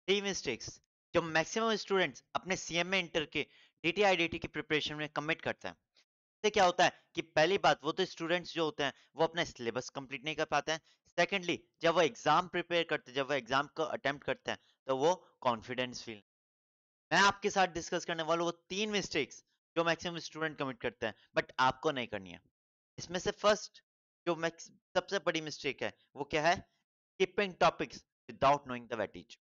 Three mistakes जो maximum students अपने CMA inter के डीटीआईडीटी की प्रिपरेशन में कमिट करते हैं। इससे क्या होता है कि पहली बात वो तो स्टूडेंट्स जो होते हैं वो अपना सिलेबस कंप्लीट नहीं कर पाते हैं। सेकेंडली जब वो एग्जाम प्रिपेयर करते हैं, जब वो एग्जाम को अटेम्प्ट करते हैं, तो वो कॉन्फिडेंस फील। मैं आपके साथ डिस्कस करने वाला हूँ वो तीन मिस्टेक्स जो मैक्सिमम स्टूडेंट कमिट करते हैं बट आपको नहीं करनी है। इसमें से फर्स्ट जो सबसे बड़ी मिस्टेक है वो क्या है? skipping topics without knowing the weightage.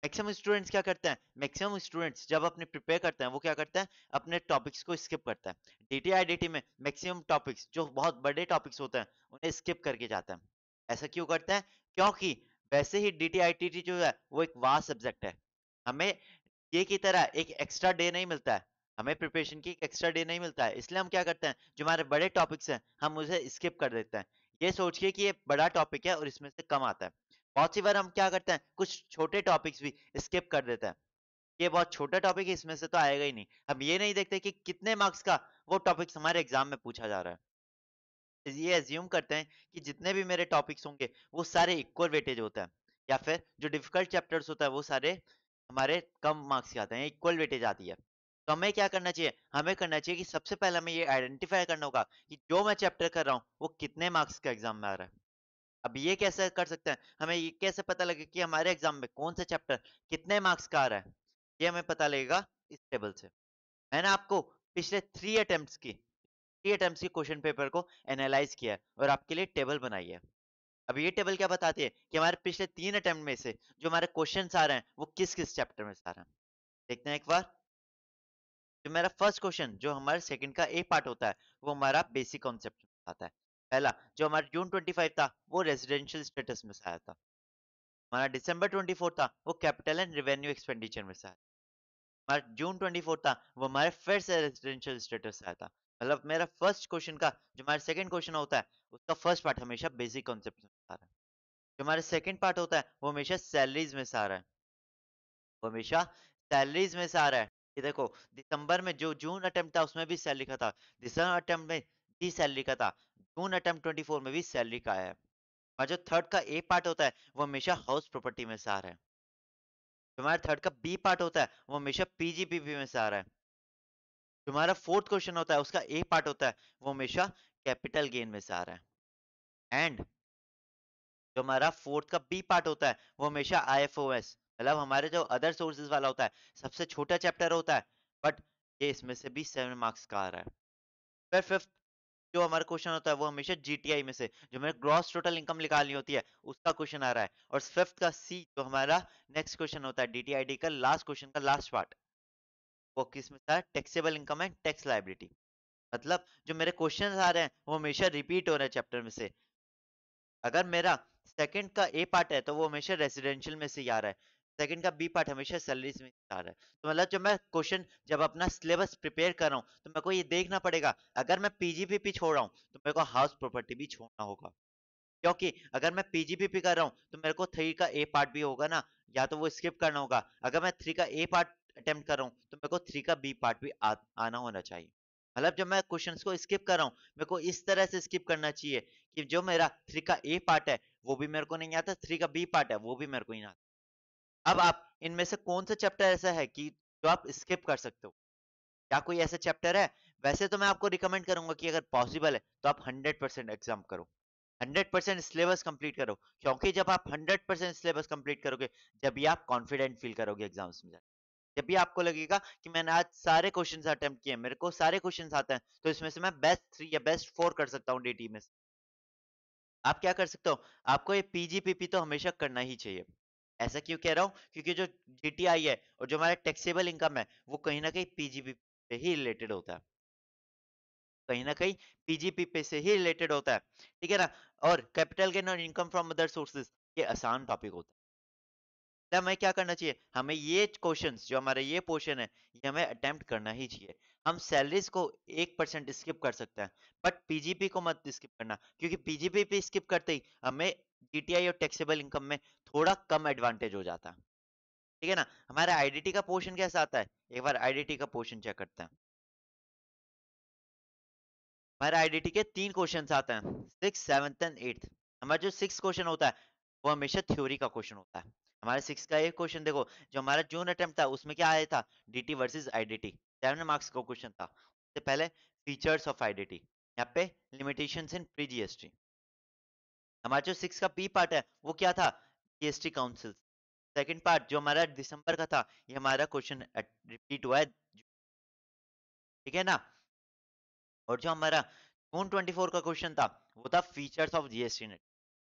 Maximum students क्या करते हैं? मैक्सिमम स्टूडेंट्स जब अपने प्रिपेयर करते हैं वो क्या करते हैं? अपने टॉपिक्स को स्किप करते हैं। डीटीआईडीटी में मैक्सिमम टॉपिक्स जो बहुत बड़े टॉपिक्स होते हैं उन्हें स्किप करके जाते हैं। ऐसा क्यों करते हैं? क्योंकि वैसे ही डीटीआईडीटी जो है वो एक वास्ट सब्जेक्ट है। हमें ये की तरह एक एक्स्ट्रा डे नहीं मिलता है। हमें प्रिपरेशन की एक एक्स्ट्रा डे नहीं मिलता है। इसलिए हम क्या करते हैं, जो हमारे बड़े टॉपिक्स हैं, हम उसे स्किप कर देते हैं। ये सोच के कि ये बड़ा टॉपिक है और इसमें से कम आता है। बहुत सी बार हम क्या करते हैं, कुछ छोटे टॉपिक्स भी स्किप कर देते हैं। ये बहुत छोटा टॉपिक है, इसमें से तो आएगा ही नहीं। हम ये नहीं देखते कि कितने मार्क्स का वो टॉपिक्स हमारे एग्जाम में पूछा जा रहा है। ये एज्यूम करते हैं कि जितने भी मेरे टॉपिक्स होंगे वो सारे इक्वल वेटेज होता है, या फिर जो डिफिकल्ट चैप्टर्स होता है वो सारे हमारे कम मार्क्स के आते हैं, इक्वल वेटेज आती है। तो हमें क्या करना चाहिए? हमें करना चाहिए कि सबसे पहले हमें ये आइडेंटिफाई करना होगा कि जो मैं चैप्टर कर रहा हूँ वो कितने मार्क्स का एग्जाम में आ रहा है। अब ये कैसे कर सकते हैं? हमें ये कैसे पता लगे कि हमारे एग्जाम में कौन सा चैप्टर कितने मार्क्स का आ रहा है? ये हमें पता लगेगा इस टेबल से। मैंने आपको पिछले थ्री अटेम्प्ट्स के क्वेश्चन पेपर को एनालाइज किया है और आपके लिए टेबल बनाई है। अब ये टेबल क्या बताती है कि हमारे पिछले 3 अटेम्प्ट में से जो हमारे क्वेश्चंस आ रहे हैं वो किस किस चैप्टर में से आ रहे हैं। देखते हैं एक बार। जो मेरा फर्स्ट क्वेश्चन जो हमारे सेकंड का ए पार्ट होता है वो हमारा बेसिक कॉन्सेप्ट आता है। पहला जो हमारा जून 25 था वो रेजिडेंशियल स्टेटस में से आया था। हमारा दिसंबर 24 था वो कैपिटल एंड रेवेन्यू एक्सपेंडिचर में से आया। हमारा जून 24 था वो हमारे फिर से रेजिडेंशियल स्टेटस से आया था। मतलब मेरा फर्स्ट क्वेश्चन का जो हमारा सेकंड क्वेश्चन होता है उसका फर्स्ट पार्ट हमेशा बेसिक कॉन्सेप्ट में आ रहा है। जो हमारा सेकंड पार्ट होता है वो हमेशा सैलरीज में से आ रहा है। वो हमेशा सैलरीज में से आ रहा है। ये देखो, दिसंबर में जो जून अटेम्प्ट था उसमें भी सैलरी का था, दिसंबर अटेम्प्ट में भी सैलरी का था, जून अटेम्प्ट 24 में भी सैलरी का आया है। और जो थर्ड का ए पार्ट होता है वो हमेशा हाउस प्रॉपर्टी में से आ रहा है। जो हमारा थर्ड का बी पार्ट होता है वो हमेशा पीजीपीपी में से आ रहा है। जो हमारा फोर्थ क्वेश्चन होता है उसका ए पार्ट होता है वो हमेशा कैपिटल गेन में से आ रहा है। एंड जो हमारा फोर्थ का बी पार्ट होता है वो हमेशा आईएफओएस, मतलब हमारे जो अदर सोर्सेज वाला होता है, सबसे छोटा चैप्टर होता है, बट ये इसमें से भी 7 मार्क्स का आ रहा है। फिर फिफ्थ जो हमारा क्वेश्चन होता है वो हमेशा जीटीआई में से जो हमें ग्रॉस टोटल इनकम निकालनी होती है उसका क्वेश्चन आ रहा है। और फिफ्थ का सी जो हमारा नेक्स्ट क्वेश्चन होता है डीटीआईडी का लास्ट क्वेश्चन का लास्ट पार्ट, वो किस में था? Taxable income and tax liability. मतलब जो मेरे क्वेश्चंस आ रहे हैं वो हमेशा रिपीट हो रहे हैं चैप्टर में से। अगर मेरा सेकंड का ए पार्ट है तो वो हमेशा रेजिडेंशियल में से ही आ रहा है, सेकंड का बी पार्ट हमेशा सैलरीज में से आ रहा है। तो मतलब जब मैं क्वेश्चन जब अपना सिलेबस प्रिपेयर कर रहा हूँ तो मेरे को ये देखना पड़ेगा, अगर मैं पीजीपीपी छोड़ रहा हूँ तो मेरे को हाउस प्रॉपर्टी भी छोड़ना होगा। क्योंकि अगर मैं पीजीपीपी कर रहा हूँ तो मेरे को थ्री का ए पार्ट भी होगा ना, या तो वो स्किप करना होगा। अगर मैं थ्री का ए पार्ट अटेम्प्ट कर रहा हूँ तो मेरे को थ्री का बी पार्ट भी आना होना चाहिए। मतलब जब मैं क्वेश्चंस को स्किप कर रहा हूँ मेरे को इस तरह से स्किप करना चाहिए कि जो मेरा थ्री का ए पार्ट है वो भी मेरे को नहीं आता, थ्री का बी पार्ट है वो भी मेरे को नहीं आता। अब आप इनमें से कौन सा चैप्टर ऐसा है कि जो आप स्किप कर सकते हो? क्या कोई ऐसा चैप्टर है? वैसे तो मैं आपको रिकमेंड करूंगा कि अगर पॉसिबल है तो आप 100% एग्जाम करो, 100% सिलेबस कंप्लीट करो। क्योंकि जब आप 100% सिलेबस कंप्लीट करोगे, जब भी आप कॉन्फिडेंट फील करोगे एग्जाम्स में जाके। जब भी आपको लगेगा कि मैंने आज सारे क्वेश्चंस अटेम्प्ट किए, मेरे को सारे क्वेश्चंस आते हैं, तो इसमें से मैं बेस्ट 3 या बेस्ट 4 कर सकता हूँ डीटी में से। आप क्या कर सकते हो? आपको ये पीजीपीपी तो हमेशा करना ही चाहिए। ऐसा क्यों कह रहा हूँ? क्योंकि जो जीटीआई है और जो हमारा टैक्सेबल इनकम है वो कहीं ना कहीं पीजीपीपी से ही रिलेटेड होता है, कहीं ना कहीं पीजीपीपी से ही रिलेटेड होता है। ठीक है ना? और कैपिटल गेन और इनकम फ्रॉम अदर सोर्सेज ये आसान टॉपिक होता है। तो हमें क्या करना चाहिए? हमें ये क्वेश्चंस जो हमारे ये पोर्शन है ये हमें अटेम्प्ट करना ही चाहिए। हम सैलरीज को 1% स्किप कर सकते हैं बट पीजीपी को मत स्किप करना, क्योंकि पीजीपी पे स्किप करते ही हमें जीटीआई और टैक्सेबल इनकम में थोड़ा कम एडवांटेज हो जाता है। ठीक है ना? हमारा आईडीटी का पोर्शन कैसा आता है? एक बार आईडीटी का पोर्शन चेक करते हैं। हमारे आईडीटी के 3 क्वेश्चन आते हैं, सिक्स सेवंथ एंड एट्थ। हमारा जो सिक्स क्वेश्चन होता है वो हमेशा थ्योरी का क्वेश्चन होता है। हमारे 6 का एक क्वेश्चन देखो, जो हमारा जून अटेम्प्ट था उसमें क्या आया था? डीटी वर्सेस आईडीटी, 7 मार्क्स का क्वेश्चन था। उससे पहले फीचर्स ऑफ आईडीटी, यहाँ पे लिमिटेशंस इन प्री जीएसटी। हमारा जो 6 का बी पार्ट है वो क्या था? GST council. सेकंड पार्ट जो हमारा दिसंबर का था, ये हमारा क्वेश्चन रिपीट हुआ है, ठीक है ना? और जो हमारा जून 24 का क्वेश्चन था वो था फीचर्स ऑफ जीएसटी नेट।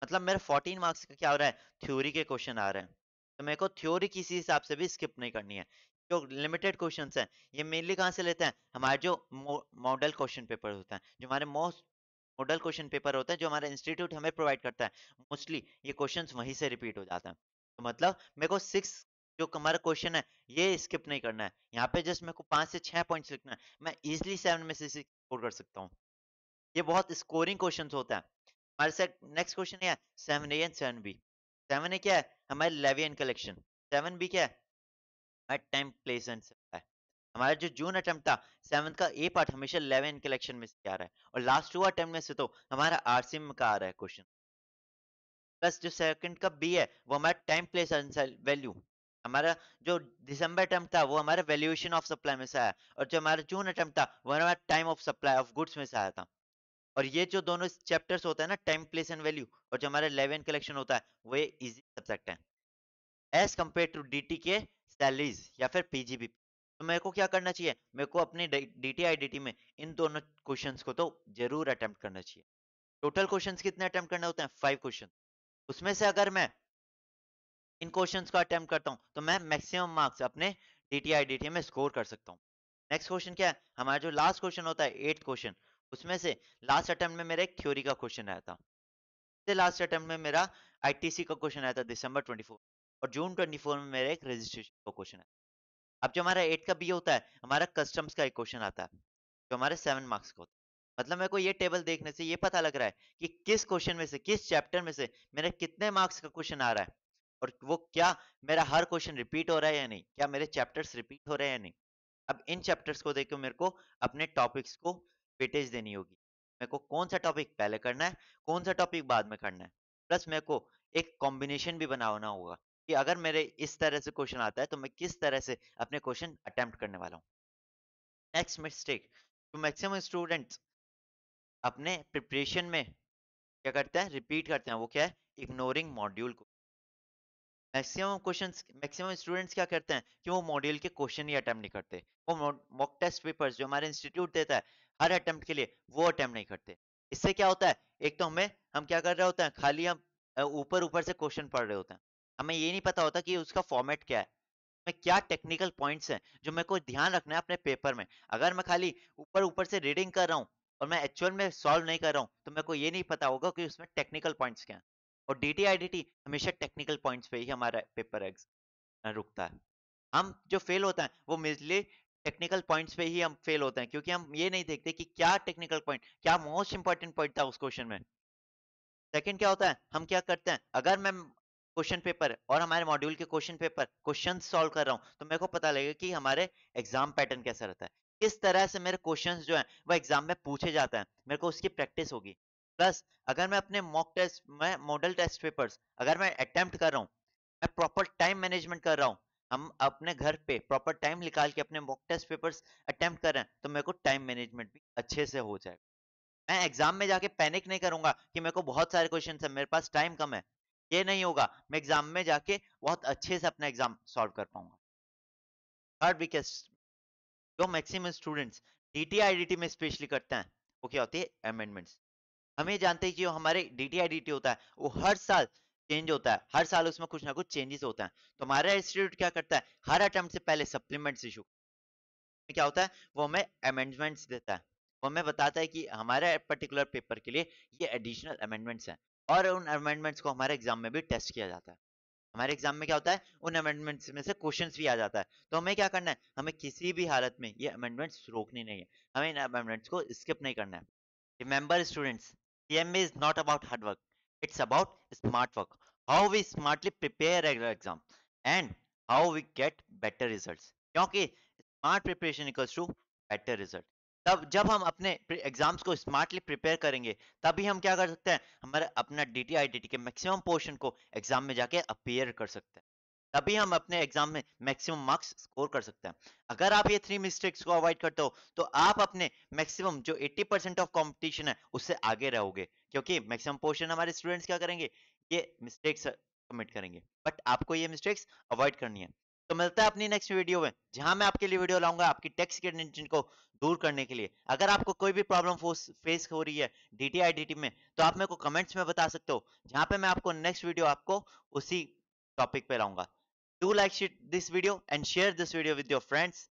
मतलब मेरा 14 मार्क्स का क्या हो रहा है? थ्योरी के क्वेश्चन आ रहे हैं, तो मेरे को थ्योरी किसी हिसाब से भी स्किप नहीं करनी है। जो लिमिटेड क्वेश्चंस हैं ये मेनली कहाँ से लेते हैं? हमारे जो मॉडल क्वेश्चन पेपर होता है, जो हमारे मोस्ट मॉडल क्वेश्चन पेपर होता है, जो हमारा इंस्टीट्यूट हमें प्रोवाइड करता है, मोस्टली ये क्वेश्चंस वहीं से रिपीट हो जाते हैं। तो मतलब मेरे को 6 जो हमारा क्वेश्चन है ये स्किप नहीं करना है। यहाँ पे जस्ट मेरे को 5 से 6 पॉइंट्स लिखना है, मैं इजिली 7 में से स्कोर कर सकता हूँ। ये बहुत स्कोरिंग क्वेश्चंस होता है। हमारे साथ नेक्स्ट क्वेश्चन है 7A एंड 7B। 7A क्या है? हमारे लेवी एंड कलेक्शन। 7B क्या है? हमारे टाइम प्लेस एंड सप्लाई। हमारा जो जून अटेम्प्ट था, 7th का ए पार्ट हमेशा लेवी एंड कलेक्शन में से आ रहा है, और लास्ट 2 अटेम्प्ट में से तो हमारा आरसीएम का आ रहा है क्वेश्चन। प्लस जो सेकंड का बी है वो हमारा टाइम प्लेस एंड वैल्यू। हमारा जो दिसंबर अटेम्प्ट था वो हमारा वैल्यूएशन ऑफ सप्लाई में से आया, और जो हमारा जून अटेम्प्ट था वो हमारा time of supply of goods में से आया था। और ये जो दोनों चैप्टर्स होता है ना, टाइम प्लेस एंड वैल्यू, और जो हमारा लेवन कलेक्शन होता है, वो ये इजी सब्जेक्ट है एज कम्पेयर टू डीटी के सैलरीज या फिर पीजीबी। तो मेरे को क्या करना चाहिए? मेरे को अपने डीटी आईडीटी में इन दोनों क्वेश्चंस को तो जरूर अटेम्प्ट करना चाहिए। टोटल क्वेश्चंस कितने अटेम्प्ट करने होते हैं? 5 क्वेश्चन। उसमें से अगर मैं इन क्वेश्चंस को अटेम्प्ट करता हूँ तो मैं मैक्सिमम मार्क्स अपने डीटी आईडीटी में स्कोर कर सकता हूँ। नेक्स्ट क्वेश्चन क्या है? हमारा जो लास्ट क्वेश्चन होता है 8th क्वेश्चन, उसमें से लास्ट अटेम्प्ट में मेरा एक थ्योरी का क्वेश्चन आया था। लास्ट अटेम्प्ट में मेरा आईटीसी का क्वेश्चन आया था दिसंबर 24, और जून 24 में मेरा एक रजिस्ट्रेशन का क्वेश्चन है। अब जो हमारा 8 का बी होता है, हमारा कस्टम्स का एक क्वेश्चन आता है, जो हमारे 7 मार्क्स का होता है। मतलब मेरे को ये टेबल देखने से ये पता लग रहा है कि किस क्वेश्चन में से, किस चैप्टर में से मेरे कितने मार्क्स का क्वेश्चन आ रहा है, और वो क्या मेरा हर क्वेश्चन रिपीट हो रहा है या नहीं, क्या मेरे चैप्टर्स रिपीट हो रहे हैं या नहीं। अब इन चैप्टर्स को देखकर मेरे को अपने टॉपिक्स को वेटेज देनी होगी। मेरे को कौन सा टॉपिक पहले करना है, कौन सा टॉपिक बाद में करना है। प्लस मेरे को एक कॉम्बिनेशन भी बनाना होगा कि अगर मेरे इस तरह से क्वेश्चन आता है तो मैं किस तरह से अपने क्वेश्चन अटेम्प्ट करने वाला हूँ। नेक्स्ट मिस्टेक जो मैक्सिमम स्टूडेंट्स अपने प्रिपरेशन में क्या करते हैं, रिपीट करते हैं, वो क्या है? इग्नोरिंग मॉड्यूल को। मैक्सिमम स्टूडेंट्स क्या करते हैं कि वो मॉड्यूल के क्वेश्चन ही अटेम्प्ट नहीं करते। वो मॉक टेस्ट पेपर्स जो हमारे इंस्टीट्यूट देता है हर अटेम्प्ट के लिए, वो अटेम्प्ट नहीं करते। इससे क्या होता है? एक तो हम क्या कर रहे होते हैं, खाली हम ऊपर ऊपर से क्वेश्चन पढ़ रहे होते हैं। हमें ये नहीं पता होता कि उसका फॉर्मेट क्या है, में क्या टेक्निकल पॉइंट्स हैं जो मेरे को ध्यान रखना है अपने पेपर में। अगर मैं खाली ऊपर ऊपर से रीडिंग कर रहा हूँ और मैं एक्चुअल में सॉल्व नहीं कर रहा हूँ, तो मेरे को ये नहीं पता होगा कि उसमें टेक्निकल पॉइंट्स क्या हैं। और डीटी आईडीटी हमेशा टेक्निकल पॉइंट्स पे ही हमारा पेपर रुकता है। हम जो फेल होता है वो मेनली टेक्निकल पॉइंट्स पे ही हम फेल होते हैं, क्योंकि हम ये नहीं देखते कि क्या टेक्निकल पॉइंट, क्या मोस्ट इंपॉर्टेंट पॉइंट था उस क्वेश्चन में। सेकंड क्या होता है, हम क्या करते हैं, अगर मैं क्वेश्चन पेपर और हमारे मॉड्यूल के क्वेश्चन पेपर क्वेश्चन सॉल्व कर रहा हूँ, तो मेरे को पता लगेगा कि हमारे एग्जाम पैटर्न कैसा रहता है, किस तरह से मेरे क्वेश्चंस जो है वो एग्जाम में पूछे जाते हैं, मेरे को उसकी प्रैक्टिस होगी। प्लस अगर मैं अपने मॉक टेस्ट में मॉडल टेस्ट पेपर्स अगर मैं अटेम्प्ट कर रहा हूँ, मैं प्रॉपर टाइम मैनेजमेंट कर रहा हूँ, हम अपने घर पे प्रॉपर टाइम निकाल के अपने मॉक टेस्ट पेपर्स अटेम्प्ट कर रहे हैं, तो मेरे को टाइम मैनेजमेंट भी अच्छे से हो जाएगा। मैं एग्जाम में जाके पैनिक नहीं करूंगा कि मेरे को बहुत सारे क्वेश्चन है, मेरे पास टाइम कम है। ये नहीं होगा, मैं एग्जाम में जाके बहुत अच्छे से अपना एग्जाम सॉल्व कर पाऊंगा। थर्ड बिगेस्ट जो मैक्सिमम स्टूडेंट्स डीटी आईडीटी में स्पेशली करते हैं, वो क्या होती है? अमेंडमेंट्स। हम ये जानते हैं कि जो हमारे डीटी आईडीटी होता है वो हर साल चेंज होता है, हर साल उसमें कुछ ना कुछ चेंजेस होता है। तो हमारा इंस्टीट्यूट क्या करता है, हर अटेम्प्ट से पहले सप्लीमेंट्स इशू में क्या होता है, वो हमें अमेंडमेंट्स देता है। वो हमें बताता है कि हमारे पर्टिकुलर पेपर के लिए ये एडिशनल अमेंडमेंट्स हैं, और उन अमेंडमेंट्स को हमारे एग्जाम में भी टेस्ट किया जाता है। हमारे एग्जाम में क्या होता है, उन अमेंडमेंट्स में से क्वेश्चंस भी आ जाता है। तो हमें क्या करना है, हमें किसी भी हालत में ये अमेंडमेंट्स रोकनी नहीं है, हमें इन अमेंडमेंट्स को स्किप नहीं करना है। Remember students, CMA is not about hard work, it's about smart work. How we smartly prepare our exam and how we get better results. क्योंकि smart preparation equals to better result. तब जब हम अपने exams को smartly prepare करेंगे, तभी हम क्या कर सकते हैं, हमारे अपना डीटी आईडीटी के मैक्सिमम पोर्शन को एग्जाम में जाके अपीयर कर सकते हैं। तभी हम अपने एग्जाम में मैक्सिमम मार्क्स स्कोर कर सकते हैं। अगर आप ये 3 मिस्टेक्स को अवॉइड करते हो, तो आप अपने मैक्सिमम जो 80% ऑफ कॉम्पिटिशन है, उससे आगे रहोगे। क्योंकि मैक्सिमम पोर्शन हमारे स्टूडेंट्स क्या करेंगे? ये मिस्टेक्स कमिट करेंगे। बट आपको ये मिस्टेक्स अवॉइड करनी है। तो मिलता है अपनी नेक्स्ट वीडियो में, जहाँ मैं आपके लिए वीडियो लाऊँगा आपकी टेक्स्ट के टेंशन को दूर करने के लिए। अगर आपको कोई भी प्रॉब्लम फेस हो रही है डीटीआई-आईडीटी में, तो आप मेरे को कमेंट्स में बता सकते हो, जहाँ पे मैं आपको नेक्स्ट वीडियो आपको उसी टॉपिक पे लाऊँगा। Do like this video and share this video with your friends.